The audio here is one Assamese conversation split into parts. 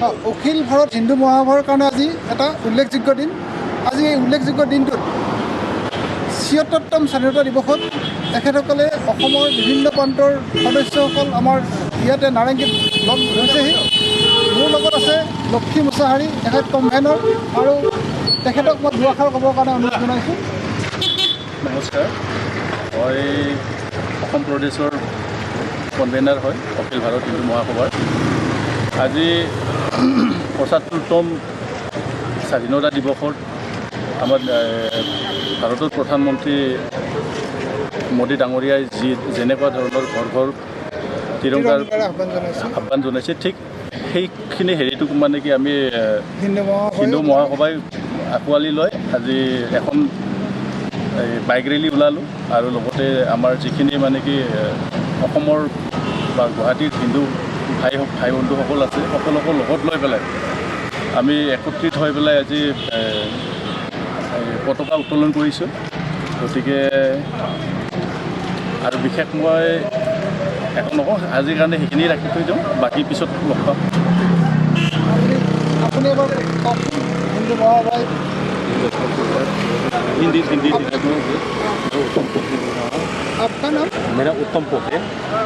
অখিল ভাৰত হিন্দু মহাসভাৰ কাৰণে আজি এটা উল্লেখযোগ্য দিন। আজি এই উল্লেখযোগ্য দিনটোত ৭৬তম স্বাধীনতা দিৱসত তেখেতসকলে অসমৰ বিভিন্ন প্ৰান্তৰ সদস্যসকল আমাৰ ইয়াতে নাৰেংগীত লগ হৈছেহি। মোৰ লগত আছে লক্ষী মুছাহাৰী, তেখেত কনভেনৰ, আৰু তেখেতক মই দুআষাৰ ক'বৰ কাৰণে অনুৰোধ জনাইছোঁ। নমস্কাৰ, মই অসম প্ৰদেশৰ কনভেনাৰ হয় অখিল ভাৰত হিন্দু মহাসভাৰ। আজি ৭৫তম স্বাধীনতা দিৱসত আমাৰ ভাৰতৰ প্ৰধানমন্ত্ৰী মোদী ডাঙৰীয়াই যেনেকুৱা ধৰণৰ ঘৰ ঘৰ তিৰংগাৰ আহ্বান জনাইছে, ঠিক সেইখিনি হেৰিটোক মানে কি আমি হিন্দু মহাসভাই আঁকোৱালি লৈ আজি এখন বাইক ৰেলী ওলালোঁ, আৰু লগতে আমাৰ যিখিনি মানে কি অসমৰ বা গুৱাহাটীৰ হিন্দু ভাই বন্ধুসকল আছে, সকলোকে লগত লৈ পেলাই আমি একত্ৰিত হৈ পেলাই আজি পতাকা উত্তোলন কৰিছোঁ। গতিকে আৰু বিশেষ মই একো নকওঁ, আজিৰ কাৰণে সেইখিনি ৰাখি থৈ দিওঁ, বাকী পিছত লগ পাম। আপুনি এবাৰ হিন্দু মহাসভাই हिंदी आपका नाम? मेरा उत्तम पोखरेल।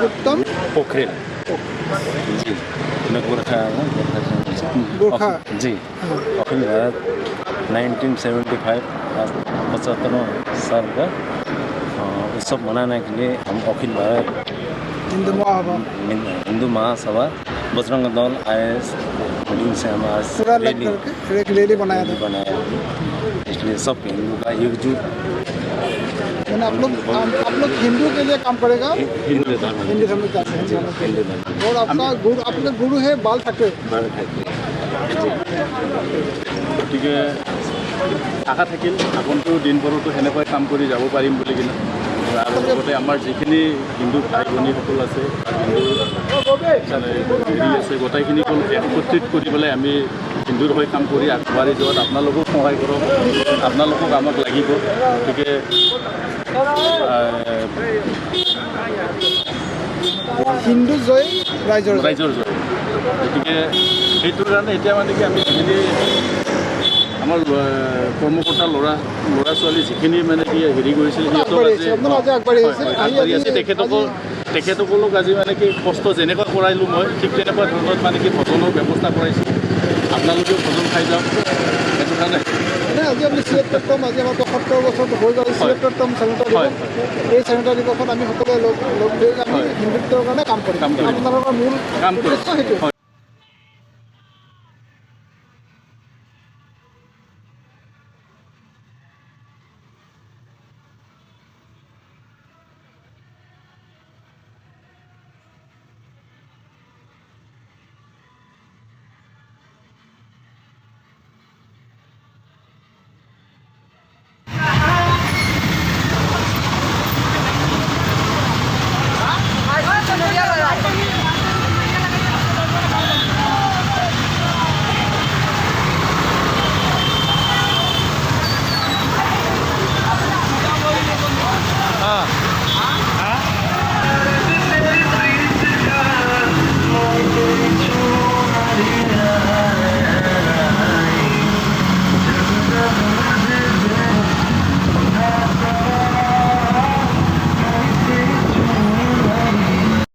उत्तम पोखरेल जी, मैं गोरखा हूँ। गोरखा जी। अखिल भारत 1975 75वां साल का उत्सव मनाने के लिए हम अखिल भारत हिंदू महासभा बजरंग दल IAS मीटिंग से हम आज रैली बनाया इसलिए सब हिंदू का एकजुट। मैंने आप लोग हिंदू के लिए काम करेगा, हिंदू धर्म का और आपका गुरु है बाल ठाकरे। গতিকে আশা থাকিল আগন্তুক দিনবোৰতো সেনেকৈ কাম কৰি যাব পাৰিম বুলি কিনে, আৰু লগতে আমাৰ যিখিনি হিন্দু ভাই ভনীসকল আছে, হেৰি আছে, গোটেইখিনি একত্ৰিত কৰি পেলাই আমি হিন্দুৰ হৈ কাম কৰি আগবাঢ়ি যোৱাত আপোনালোকক সহায় কৰক, আপোনালোকক আমাক লাগিব। গতিকে হিন্দু জয় ৰাইজৰ জয়। গতিকে সেইটোৰ কাৰণে এতিয়া মানে কি আমি যিখিনি আমাৰ কৰ্মকৰ্তা ল'ৰা ছোৱালী যিখিনি মানে কি হেৰি কৰিছিল, আগবাঢ়ি আছে, তেখেতসকলক আজি মানে কি কষ্ট যেনেকুৱা কৰাইলোঁ মই, ঠিক তেনেকুৱা ধৰণৰ মানে কি ভজনৰ ব্যৱস্থা কৰাইছোঁ। আপোনালোকেও ভজন খাই যাওক। সেইটো কাৰণে আজি আমি ৭৬তম, আজি আমাৰ ৭৫ বছৰ হৈ গ'ল ৭৬তম স্বাধীনতা দিৱস। এই স্বাধীনতা দিৱসত আমি সকলোৱে লগ ধৰি আমি হিন্দুত্বৰ কাৰণে কাম কৰিম। আপোনালোকৰ মূল উদ্দেশ্য সেইটো।